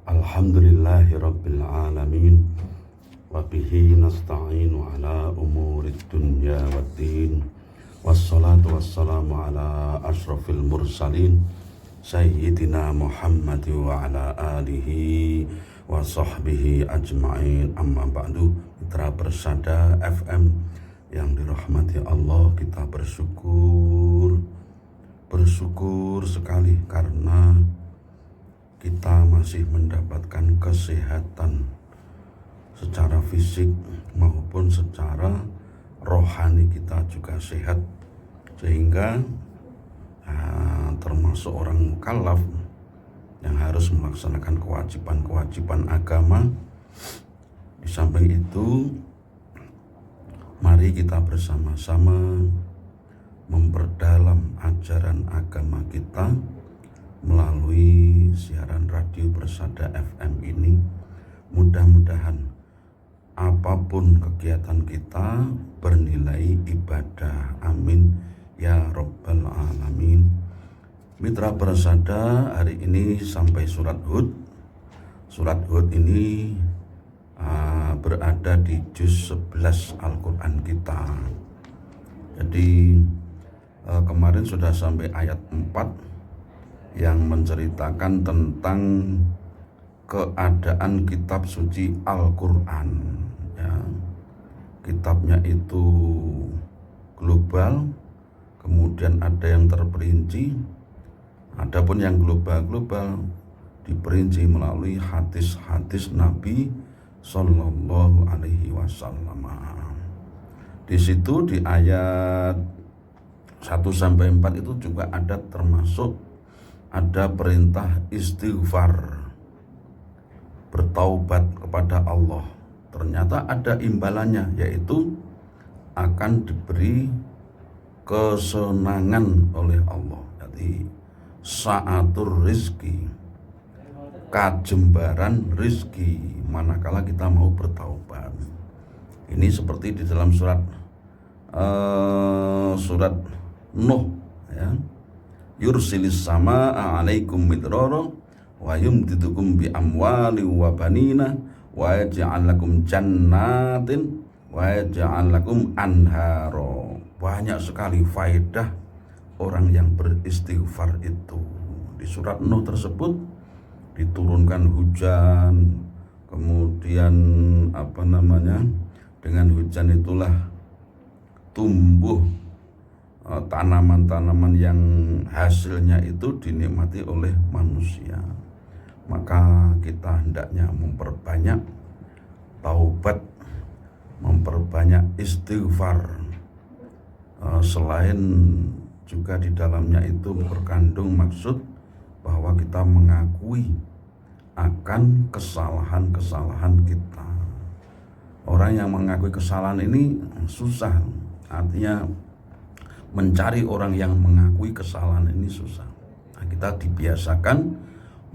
Alhamdulillahi Rabbil Alamin. Wabihi nasta'inu ala umurid dunya waddin. Wassalatu wassalamu ala ashrafil mursalin Sayyidina Muhammad wa ala alihi wa sahbihi ajma'in. Amma ba'du. Mitra Persada FM yang dirahmati Allah, kita bersyukur sekali karena kita masih mendapatkan kesehatan secara fisik maupun secara rohani, kita juga sehat, sehingga termasuk orang mukallaf yang harus melaksanakan kewajiban-kewajiban agama. Di samping itu, mari kita bersama-sama memperdalam ajaran agama kita melalui siaran radio Persada FM ini. Mudah-mudahan apapun kegiatan kita bernilai ibadah. Amin ya Rabbal Alamin. Mitra Persada, hari ini sampai surat Hud. Surat Hud ini berada di juz 11 Al-Quran kita. Jadi kemarin sudah sampai ayat 4 yang menceritakan tentang keadaan kitab suci Al-Quran, ya. Kitabnya itu global, kemudian ada yang terperinci. Adapun yang global diperinci melalui hadis-hadis Nabi Sallallahu Alaihi Wasallam. Di situ di ayat 1-4 itu juga ada perintah istighfar, bertaubat kepada Allah. Ternyata ada imbalannya, yaitu akan diberi kesenangan oleh Allah. Jadi sa'atur rizki, kajembaran rizki manakala kita mau bertaubat. Ini seperti di dalam surat Nuh, ya. Yursilis sama'a 'alaikum midrara wa yumdidukum bi amwali wa banina wa yaj'al lakum jannatin wa yaj'al lakum anhara. Banyak sekali faedah orang yang beristighfar itu. Di surat Nuh tersebut diturunkan hujan, kemudian dengan hujan itulah tumbuh tanaman-tanaman yang hasilnya itu dinikmati oleh manusia. Maka kita hendaknya memperbanyak taubat, memperbanyak istighfar. Selain juga di dalamnya itu berkandung maksud bahwa kita mengakui akan kesalahan-kesalahan kita. Orang yang mengakui kesalahan ini susah, artinya mencari orang yang mengakui kesalahan ini susah. Nah, kita dibiasakan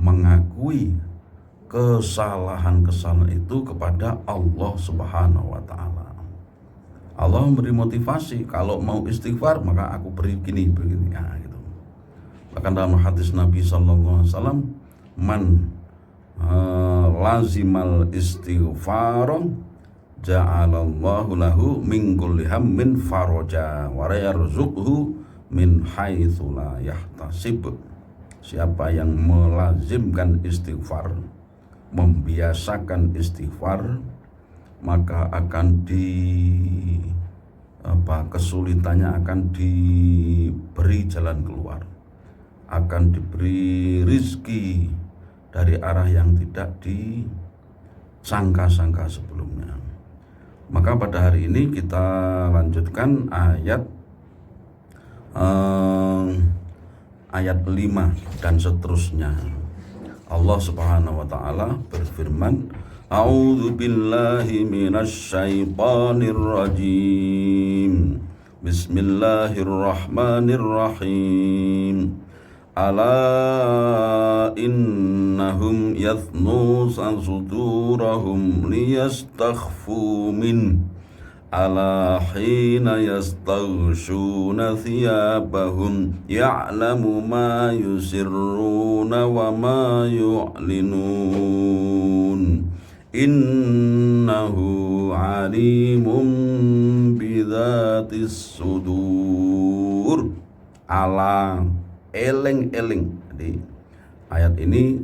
mengakui kesalahan-kesalahan itu kepada Allah Subhanahu wa Ta'ala. Allah memberi motivasi, kalau mau istighfar maka aku beri begini. Nah, gitu. Bahkan dalam hadis Nabi Sallallahu Alaihi Wasallam, man lazimal istighfar ja'alallahu lahu min kulli hammin faraja wa yarzuqhu min haitsu la yahtasib. Siapa yang melazimkan istighfar, membiasakan istighfar, maka akan kesulitannya akan diberi jalan keluar, akan diberi rizki dari arah yang tidak disangka-sangka sebelumnya. Maka pada hari ini kita lanjutkan ayat 5 dan seterusnya. Allah Subhanahu wa Ta'ala berfirman, A'udzu billahi minasyaitonir rajim. Bismillahirrahmanirrahim. Ala innahum yathnu sudurahum liyastakhfu min ala hina yastaghshuna thiyabahum ya'lamu ma yusirruna wa ma yu'linun innahu alimun bidzatis sudur. Ala, eling-eling. Jadi ayat ini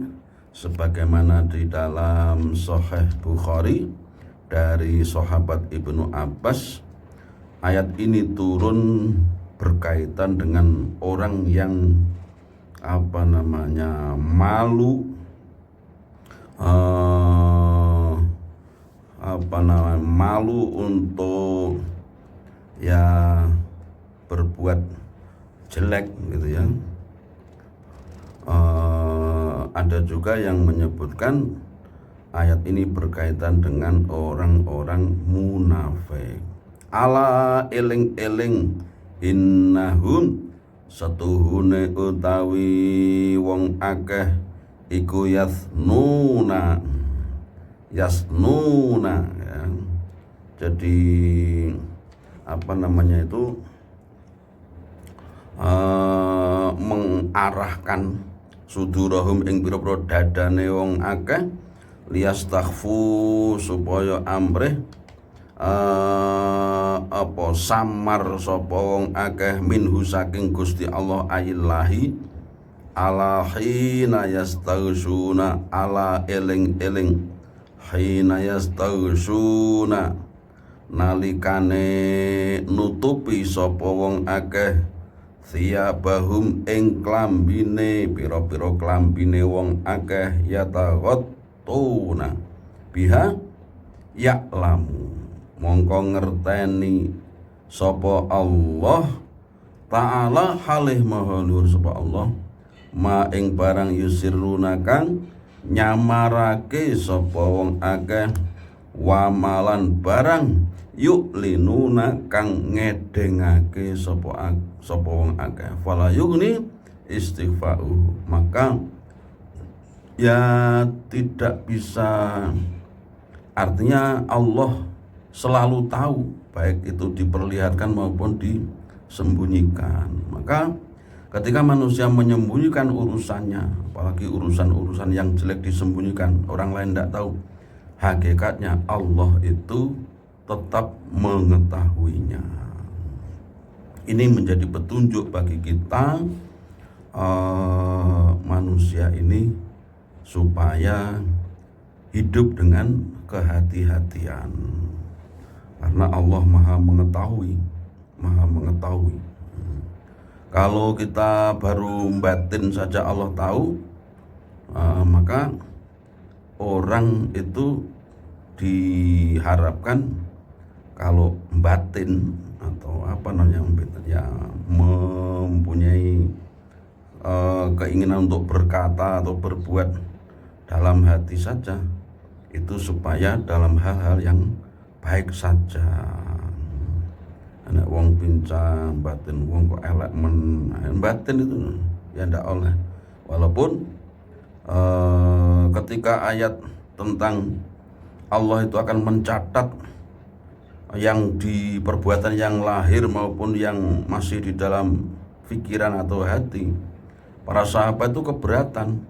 sebagaimana di dalam Sahih Bukhari dari sahabat Ibnu Abbas, ayat ini turun berkaitan dengan orang yang malu malu untuk ya berbuat jelek gitu ya. Ada juga yang menyebutkan ayat ini berkaitan dengan orang-orang munafik. Ala eling-eling innahum satuhune utawi wong akeh iku yasnuna ya. Jadi mengarahkan sudurahum ing pira-pira dadane wong akeh liyastaghfu supaya amrih samar sapa wong akeh minhu saking Gusti Allah ayillahi ala hina yastaghshuna ala eling-eling hina yastaghshuna nalikane nutupi sapa wong akeh thiyabahum ing klambine pira-pira klambine wong akeh yataghattuna biha ya'lamu mongko ngerteni sapa Allah taala halih maha luhur sapa Allah ma ing barang yusirruna kang nyamarake sapa wong akeh wamalan barang yuklinuna kang ngedengake sapa wong akeh fala yughni istighfa'u, maka ya tidak bisa, artinya Allah selalu tahu baik itu diperlihatkan maupun disembunyikan. Maka ketika manusia menyembunyikan urusannya, apalagi urusan-urusan yang jelek disembunyikan, orang lain tidak tahu, hakikatnya Allah itu tetap mengetahuinya. Ini menjadi petunjuk bagi kita manusia ini supaya hidup dengan kehati-hatian, karena Allah maha mengetahui. Kalau kita baru batin saja Allah tahu, maka orang itu diharapkan kalau batin atau ya mempunyai keinginan untuk berkata atau berbuat dalam hati saja, itu supaya dalam hal-hal yang baik saja. Anak wong pincang batin wong kok elek batin itu ya ndak oleh. Walaupun ketika ayat tentang Allah itu akan mencatat yang di perbuatan yang lahir maupun yang masih di dalam pikiran atau hati, para sahabat itu keberatan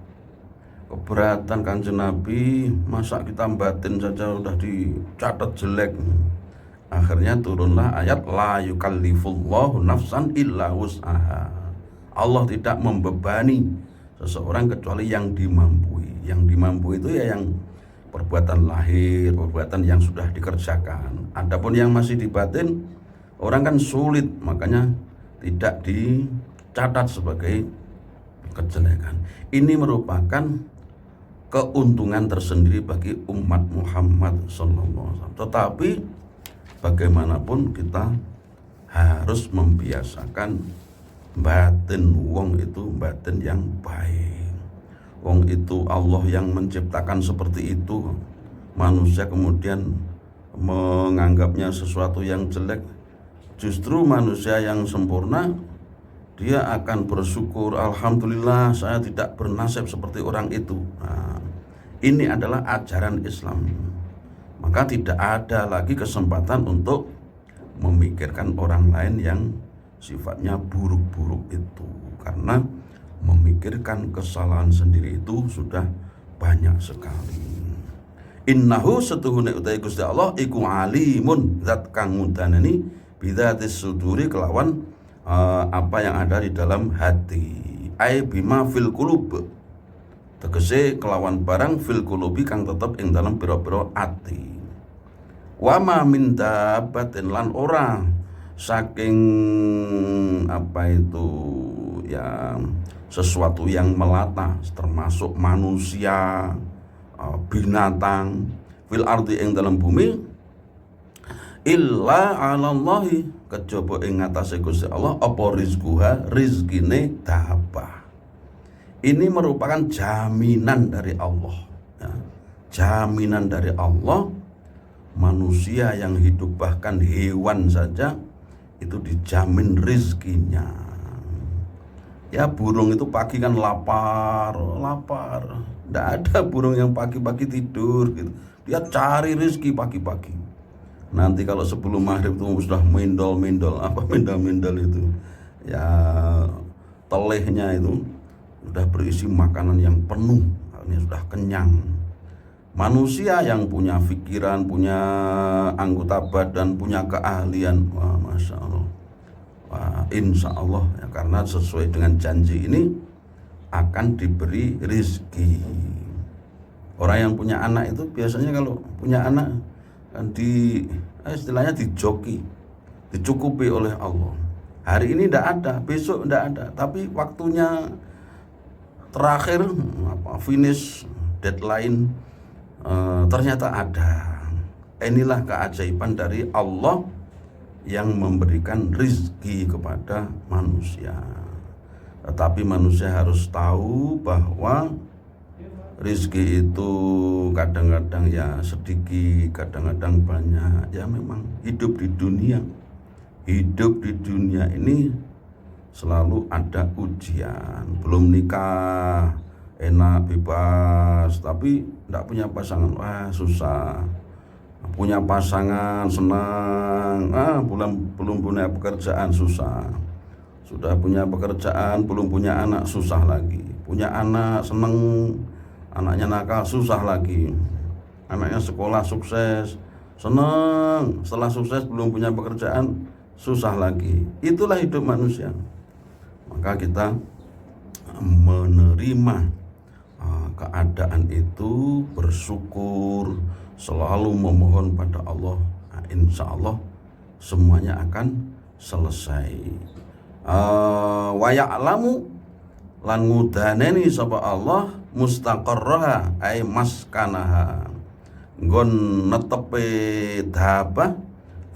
Kanjeng Nabi, masa kita batin saja udah dicatat jelek. Akhirnya turunlah ayat la yukallifullahu nafsan illa wus'aha. Allah tidak membebani seseorang kecuali yang dimampui. Yang dimampui itu ya yang perbuatan lahir, perbuatan yang sudah dikerjakan. Adapun yang masih di batin, orang kan sulit, makanya tidak dicatat sebagai kejelekan. Ini merupakan keuntungan tersendiri bagi umat Muhammad SAW. Tetapi bagaimanapun kita harus membiasakan batin wong itu batin yang baik. Wong itu Allah yang menciptakan seperti itu. Manusia kemudian menganggapnya sesuatu yang jelek. Justru manusia yang sempurna, dia akan bersyukur, alhamdulillah saya tidak bernasib seperti orang itu. Nah, ini adalah ajaran Islam. Maka tidak ada lagi kesempatan untuk memikirkan orang lain yang sifatnya buruk-buruk itu. Karena memikirkan kesalahan sendiri itu sudah banyak sekali. Innahu setuhune utai Gusti Allah iku alimun, zat kang mudanani bidzatis suduri kelawan apa yang ada di dalam hati. Ai bima fil qulub, tegese kelawan barang fil qulubi kang tetep ing dalam pira-pira ati. Wa ma min dabbatin lan ora saking apa itu ya sesuatu yang melata, termasuk manusia, binatang, fil ardi ing dalam bumi, illa 'alallahi kejaba ing ngatasé Gusti Allah apa rizquha, rizkine dabbah. Ini merupakan jaminan dari Allah ya. Jaminan dari Allah, manusia yang hidup bahkan hewan saja itu dijamin rizkinya. Ya burung itu pagi kan lapar. Tidak ada burung yang pagi-pagi tidur gitu. Dia cari rizki pagi-pagi. Nanti kalau sebelum maghrib itu sudah mendol itu. Ya telehnya itu sudah berisi makanan yang penuh, ini sudah kenyang. Manusia yang punya pikiran, punya anggota badan, punya keahlian, wah masya Allah. Insya Allah ya, karena sesuai dengan janji ini akan diberi rizki. Orang yang punya anak itu biasanya kalau punya anak kan istilahnya dijoki, dicukupi oleh Allah. Hari ini tidak ada, besok tidak ada, tapi waktunya terakhir finish deadline ternyata ada. Inilah keajaiban dari Allah yang memberikan rizki kepada manusia. Tetapi manusia harus tahu bahwa rizki itu kadang-kadang ya sedikit, kadang-kadang banyak. Ya memang hidup di dunia ini selalu ada ujian. Belum nikah enak bebas, tapi tidak punya pasangan, wah susah. Punya pasangan senang, belum punya pekerjaan susah. Sudah punya pekerjaan belum punya anak susah lagi. Punya anak senang, anaknya nakal susah lagi. Anaknya sekolah sukses senang, setelah sukses belum punya pekerjaan susah lagi. Itulah hidup manusia. Maka kita menerima keadaan itu, bersyukur, selalu memohon pada Allah. Insya Allah semuanya akan selesai. Wa ya'lamu lan ngudaneni sapa Allah mustaqarraha ay maskanaha, nggon netepe dabbah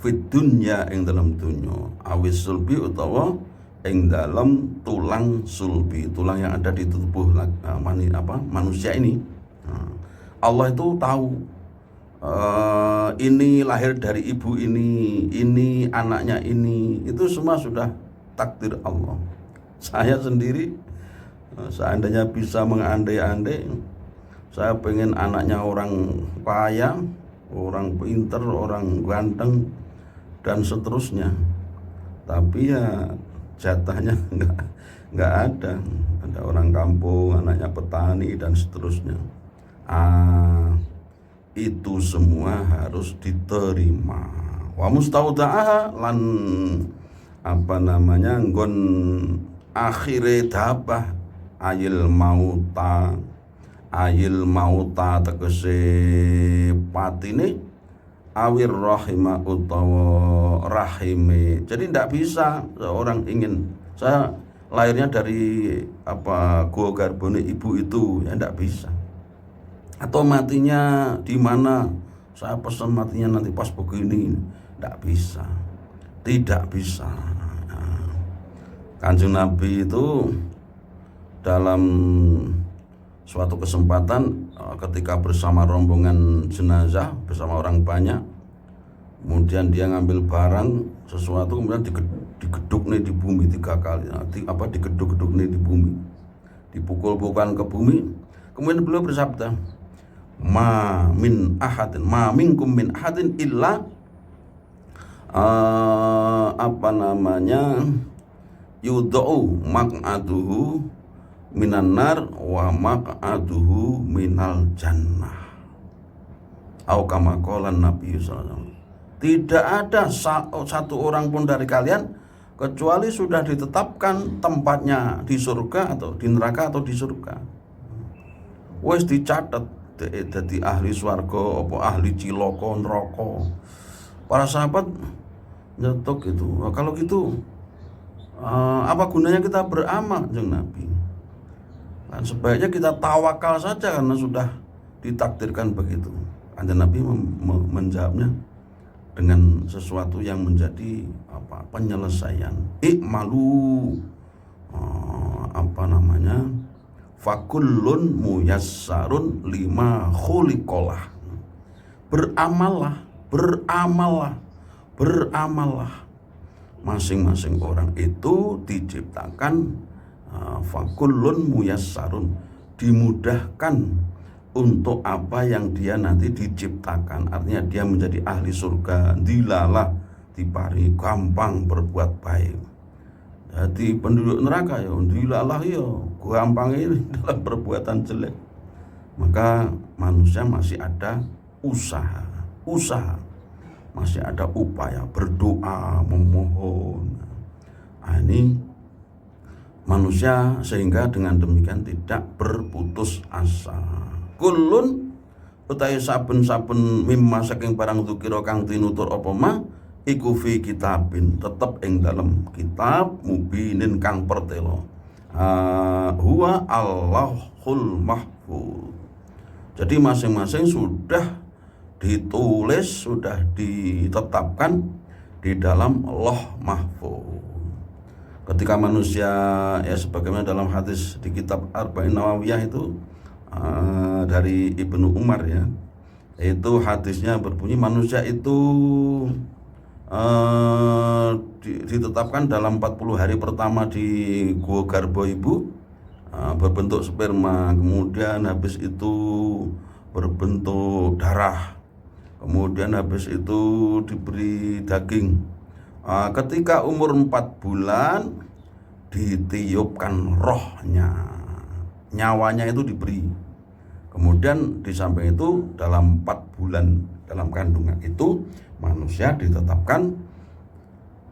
fid dunya ing dalam dunya, awis sulbi utawa ing dalam tulang sulbi, tulang yang ada di tubuh manusia ini. Allah itu tahu ini lahir dari ibu ini anaknya ini, itu semua sudah takdir Allah. Saya sendiri seandainya bisa mengandai-andai, saya pengen anaknya orang kaya, orang pinter, orang ganteng dan seterusnya. Tapi ya jatahnya nggak ada orang kampung, anaknya petani dan seterusnya. Itu semua harus diterima. Wa mustauda'aha lan nggon akhire dabbah ayil mauta tegese patine awir rahima utawa rahime. Jadi tidak bisa seorang ingin saya lahirnya dari gua garbone ibu itu, ya tidak bisa. Atau matinya di mana, saya pesan matinya nanti pas begini, tidak bisa. Kanjeng Nabi itu dalam suatu kesempatan ketika bersama rombongan jenazah, bersama orang banyak, kemudian dia ngambil barang sesuatu, kemudian digeduk nih di bumi 3 kali, digeduk nih di bumi, dipukul-pukulan ke bumi. Kemudian beliau bersabda, ma minkum min ahadin illa apa namanya, yudau maq'aduhu minan nar wa maq'aduhu minal jannah. Au kama qala Nabi sallallahu alaihi wasallam. Tidak ada satu orang pun dari kalian kecuali sudah ditetapkan tempatnya di surga atau di neraka atau di surga. Wes dicatat dadi ahli swarga apa ahli cilaka neraka. Para sahabat nyetok gitu. Nah, kalau gitu apa gunanya kita beramal, jeung Nabi? Kan sebaiknya kita tawakal saja karena sudah ditakdirkan begitu. Kanjeng Nabi menjawabnya dengan sesuatu yang menjadi penyelesaian. Ikmalu apa namanya? Fakullun muyassarun lima khuliqalah. Beramallah. Masing-masing orang itu diciptakan fakullun muyassarun, dimudahkan untuk apa yang dia nanti diciptakan. Artinya dia menjadi ahli surga, dilalah dipari gampang berbuat baik. Jadi penduduk neraka ya dilalah ya gampang ini dalam perbuatan jelek. Maka manusia masih ada usaha, masih ada upaya berdoa, memohon. Ini manusia sehingga dengan demikian tidak berputus asa. Kulun utawi saben-saben mimma saking barang dzikira kang tinutur apa ma iku fi kitabin, tetep ing dalam kitab mubinin kang pertelo. Huwa Allahul Mahfuz. Jadi masing-masing sudah ditulis, sudah ditetapkan di dalam Lauh Mahfuz. Ketika manusia ya sebagaimana dalam hadis di kitab Arba'in Nawawiyah itu dari Ibnu Umar ya, itu hadisnya berbunyi manusia itu ditetapkan dalam 40 hari pertama di gua garbo ibu berbentuk sperma, kemudian habis itu berbentuk darah, kemudian habis itu diberi daging. Ketika umur 4 bulan ditiupkan rohnya, nyawanya itu diberi. Kemudian di samping itu dalam 4 bulan dalam kandungan itu manusia ditetapkan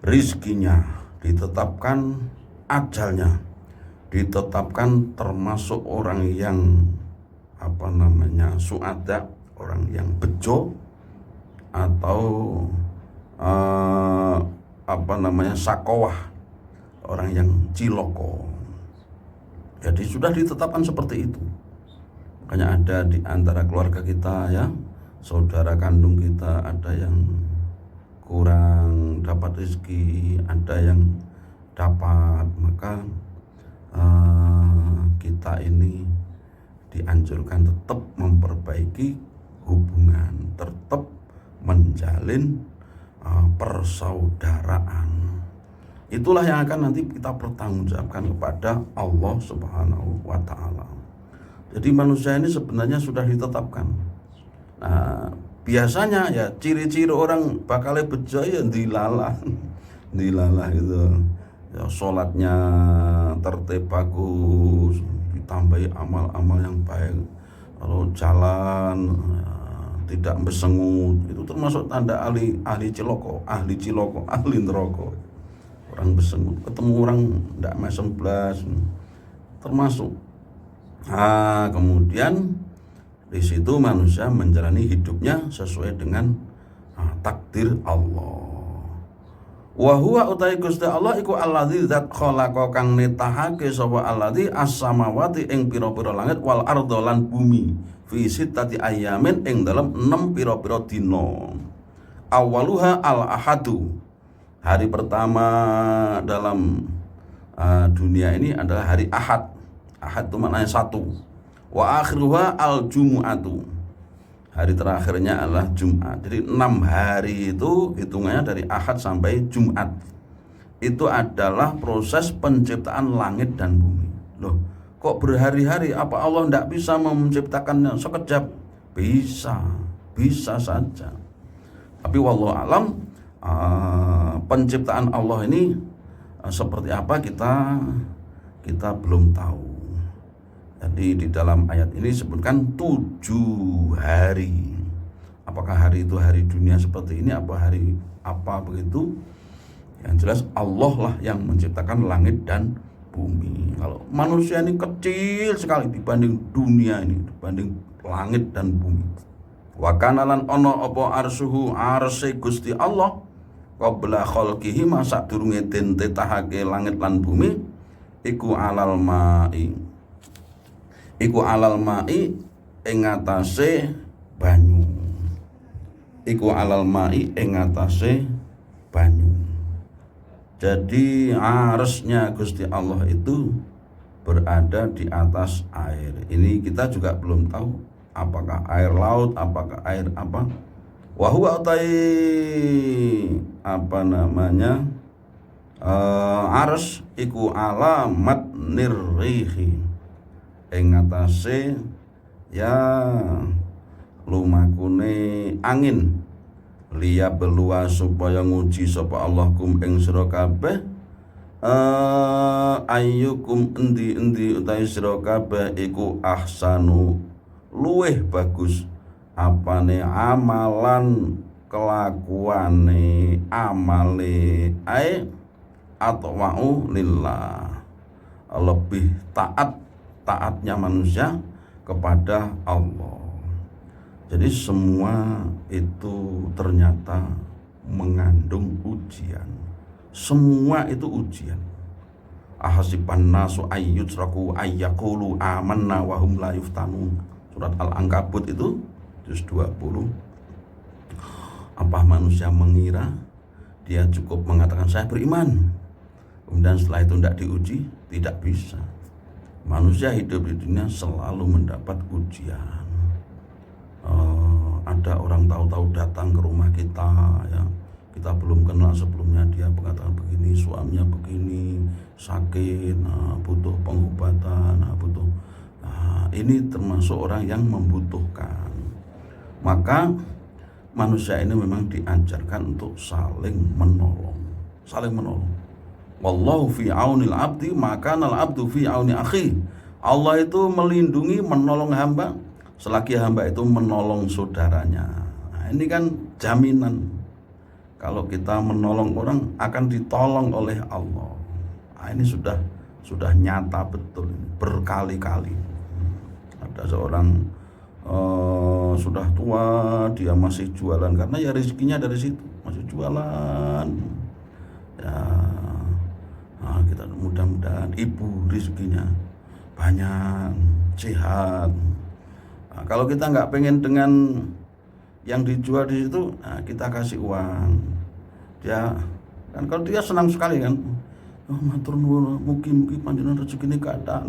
rizkinya, ditetapkan ajalnya, ditetapkan termasuk orang yang suada, orang yang bejo atau sakowah, orang yang ciloko. Jadi sudah ditetapkan seperti itu. Makanya ada di antara keluarga kita ya, saudara kandung kita ada yang kurang dapat rezeki, ada yang dapat, maka kita ini dianjurkan tetap memperbaiki hubungan, tetap menjalin persaudaraan. Itulah yang akan nanti kita pertanggungjawabkan kepada Allah Subhanahu wa Ta'ala. Jadi manusia ini sebenarnya sudah ditetapkan. Nah, biasanya ya ciri-ciri orang bakal bejo ya dilalah gitu. Ya sholatnya tertib bagus, ditambahi amal-amal yang baik. Kalau jalan tidak bersengut, itu termasuk tanda ahli ciloko, ahli neraka. Orang bersengut, ketemu orang tidak mesem blas, termasuk. Kemudian di situ manusia menjalani hidupnya sesuai dengan takdir Allah. Wa huwa utai Gusti Allah iku alladzi zat khalaqa kang netahake sapa alladzi as-samawati ing pira-pira langit wal ardo lan bumi fi sittati ayamin ing dalam 6 pira-pira dina. Awaluha al-ahadu. Hari pertama dalam dunia ini adalah hari Ahad. Ahad itu maknanya 1. Wa akhiruha al-jumu'atu. Hari terakhirnya adalah Jumat. Jadi 6 hari itu hitungannya dari Ahad sampai Jumat. Itu adalah proses penciptaan langit dan bumi. Loh, kok berhari-hari? Apa Allah tidak bisa menciptakannya sekejap? Bisa saja. Tapi wallahu alam, penciptaan Allah ini seperti apa kita belum tahu. Jadi di dalam ayat ini disebutkan 7 hari. Apakah hari itu hari dunia seperti ini, apa hari apa begitu? Yang jelas Allah lah yang menciptakan langit dan bumi. Kalau manusia ini kecil sekali dibanding dunia ini, dibanding langit dan bumi. Wa kana lan ana apa arsuhu arse Gusti Allah qabla khalqihi masa durunge den tetahake langit lan bumi iku alal ma'i ing atase banyu. Iku alal ma'i ing atase banyu. Jadi arsnya Gusti Allah itu berada di atas air. Ini kita juga belum tahu apakah air laut, apakah air apa. Wa huwa ars iku alamat nirrihi ing atase ya lumakune angin liya belua supaya nguji sapa Allah kum ing sira kabeh ayyukum endi utahe sira kabeh iku ahsanu luweh bagus apane amalan kelakuane amale ae atwa'u lillah lebih taatnya manusia kepada Allah. Jadi semua itu ternyata mengandung ujian. Semua itu ujian. Ahasiban nasu ayyutraku ayyaqulu amanna wa hum la yuftanun. Surat Al-Ankabut itu juz 20. Apa manusia mengira dia cukup mengatakan saya beriman, kemudian setelah itu tidak diuji? Tidak bisa. Manusia hidup di dunia selalu mendapat ujian. Ada orang tahu-tahu datang ke rumah kita, ya kita belum kenal sebelumnya, dia mengatakan begini, suaminya begini, sakit, butuh pengobatan, butuh. Ini termasuk orang yang membutuhkan. Maka manusia ini memang diajarkan untuk saling menolong. Wallahu fi aunil abdi maka nal abdu fi auni akhi. Allah itu melindungi, menolong hamba selagi hamba itu menolong saudaranya. Nah, ini kan jaminan kalau kita menolong orang akan ditolong oleh Allah. Nah, ini sudah nyata betul berkali-kali. Ada seorang sudah tua, dia masih jualan karena ya rezekinya dari situ, masih jualan. Ya, kita mudah-mudahan ibu rezekinya banyak, sehat. Kalau kita nggak pengen dengan yang dijual di situ, kita kasih uang. Dia kan kalau dia senang sekali kan, matur nuwun, mugi-mugi panjenengan rezekine kathah.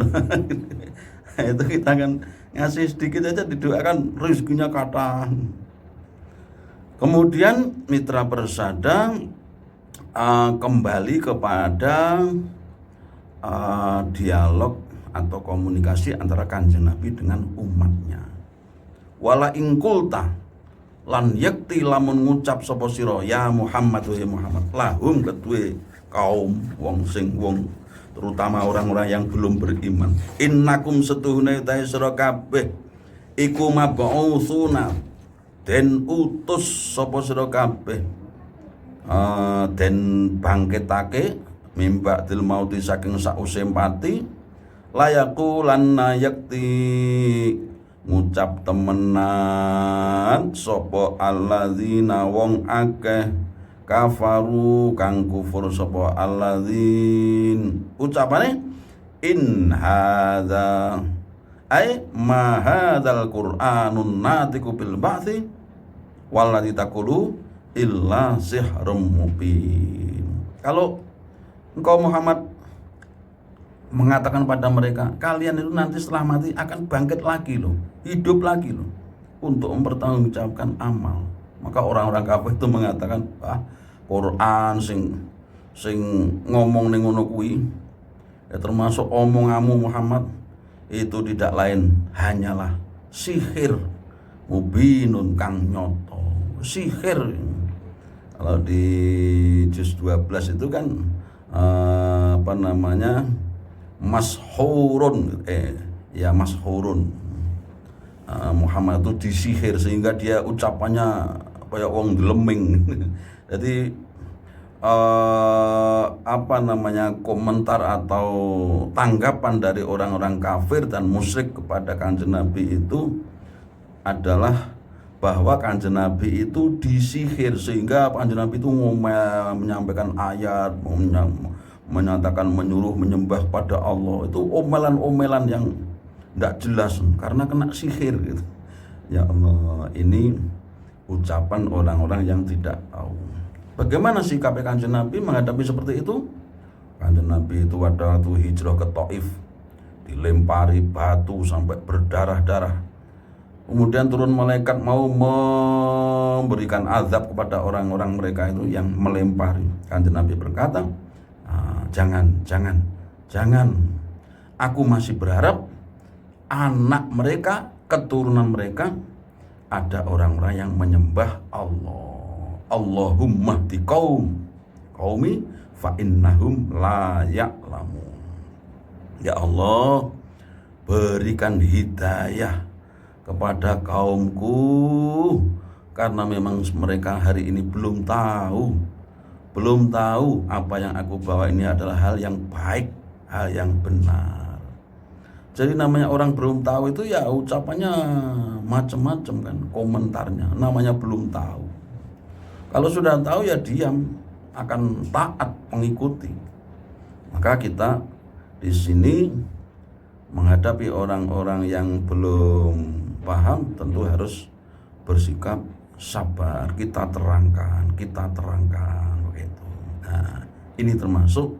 Itu kita kan ngasih sedikit aja didoakan rezekinya kathah. Kemudian mitra persada kembali kepada dialog atau komunikasi antara Kanjeng Nabi dengan umatnya. Wala ingkulta lan yakti lamun ngucap sapa sira ya Muhammad wa Muhammad lahum kedue kaum wong terutama orang-orang yang belum beriman, innakum setuhune utahe sira kabeh iku mab'utsuna den utus sapa sira kabeh den bangkitake mimba dil mauti saking sause pati layaku lan yakti ngucap temenan sapa alladzina wong akeh kafaru kang kufur sapa alladzin ucapane in hadza ai ma hadzal qur'anun natiqu bil ba'thi walladzi taqulu illa sihrun mubin. Kalau engkau Muhammad mengatakan pada mereka, kalian itu nanti setelah mati akan bangkit lagi loh, hidup lagi loh, untuk mempertanggungjawabkan amal. Maka orang-orang kafir itu mengatakan, Quran sing ngomong ning ngono kuwi ya termasuk omonganmu Muhammad itu tidak lain hanyalah sihir mubinun kang nyoto. Sihir Kalau di juz 12 itu kan apa namanya, mashurun, mashurun. Muhammad itu disihir sehingga dia ucapannya kayak wong deleming. Jadi apa namanya, komentar atau tanggapan dari orang-orang kafir dan musyrik kepada Kanjeng Nabi itu adalah bahwa Kanjeng Nabi itu disihir sehingga Kanjeng Nabi itu menyampaikan ayat, menyatakan menyuruh menyembah pada Allah, itu omelan-omelan yang tidak jelas karena kena sihir gitu. Ya Allah, ini ucapan orang-orang yang tidak tahu. Bagaimana sikap Kanjeng Nabi menghadapi seperti itu? Kanjeng Nabi itu pada waktu hijrah ke Taif dilempari batu sampai berdarah-darah. Kemudian turun malaikat mau memberikan azab kepada orang-orang mereka itu yang melempari. Kanjeng Nabi berkata, jangan. Aku masih berharap anak mereka, keturunan mereka, ada orang-orang yang menyembah Allah. Allahumma di qaumi fa innahum la ya'lamun. Ya Allah, berikan hidayah kepada kaumku karena memang mereka hari ini belum tahu apa yang aku bawa ini adalah hal yang baik, hal yang benar. Jadi namanya orang belum tahu itu ya ucapannya macam-macam kan, komentarnya. Namanya belum tahu. Kalau sudah tahu ya diam, akan taat mengikuti. Maka kita di sini menghadapi orang-orang yang belum paham tentu harus bersikap sabar. Kita terangkan begitu. Nah, ini termasuk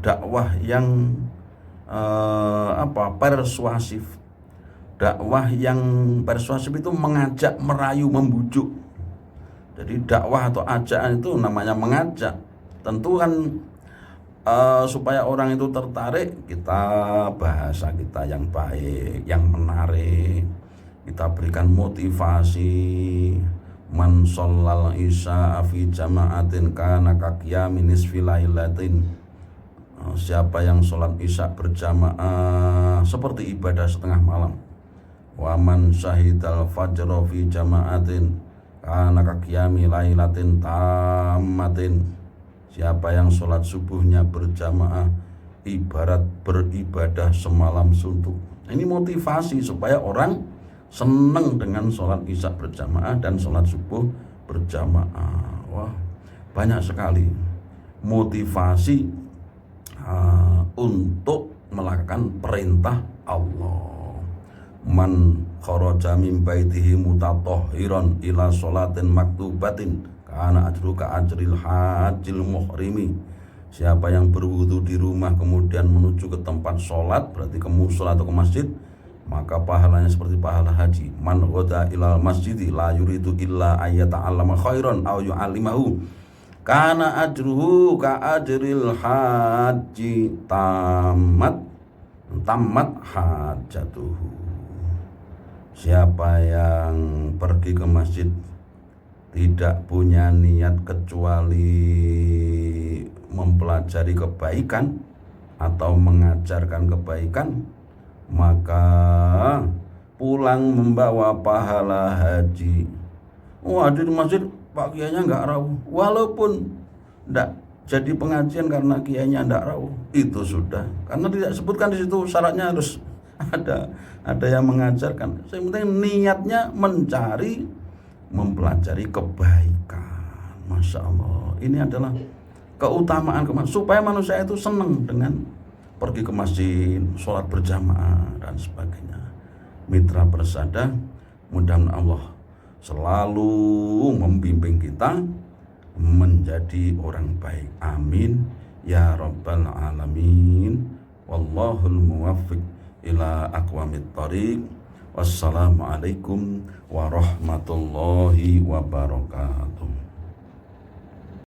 dakwah yang persuasif. Dakwah yang persuasif itu mengajak, merayu, membujuk. Jadi dakwah atau ajakan itu namanya mengajak. Tentu kan supaya orang itu tertarik, kita bahasa kita yang baik, yang menarik, kita berikan motivasi. Man shallal isya fi jama'atin kana kaqiyami nisfi lailatin. Siapa yang sholat isya berjamaah seperti ibadah setengah malam. Wa man syahidal fajra fi jama'atin kana kaqiyami lailatin tammatin. Siapa yang sholat subuhnya berjamaah ibarat beribadah semalam suntuk. Ini motivasi supaya orang senang dengan sholat isya berjamaah dan sholat subuh berjamaah. Wah, banyak sekali motivasi untuk melakukan perintah Allah. Man kharaja min baitihi mutatahhiran ila sholatin maktubatin kana ajru ka ajril hajjil muhrimi. Siapa yang berwudu di rumah kemudian menuju ke tempat sholat, berarti ke mushola atau ke masjid, maka pahalanya seperti pahala haji. Man ghada ilal masjidi la yuridu illa ayyata'allama khairan aw yu'allimahu kana ajruhu ka ajril haji tamat hajatuhu. Siapa yang pergi ke masjid tidak punya niat kecuali mempelajari kebaikan atau mengajarkan kebaikan, maka pulang membawa pahala haji. Hadir di masjid Pak Kiainya enggak rawuh, walaupun enggak jadi pengajian karena kiainya enggak rawuh, itu sudah, karena tidak sebutkan di situ syaratnya harus ada yang mengajarkan. Yang penting niatnya mencari, mempelajari kebaikan. Masya Allah, ini adalah keutamaan supaya manusia itu senang dengan pergi ke masjid, sholat berjamaah dan sebagainya. Mitra Persada, mudah-mudahan Allah selalu membimbing kita menjadi orang baik. Amin ya rabbal alamin. Wallahul muwaffiq ila aqwamit thariq. Wassalamualaikum warahmatullahi wabarakatuh.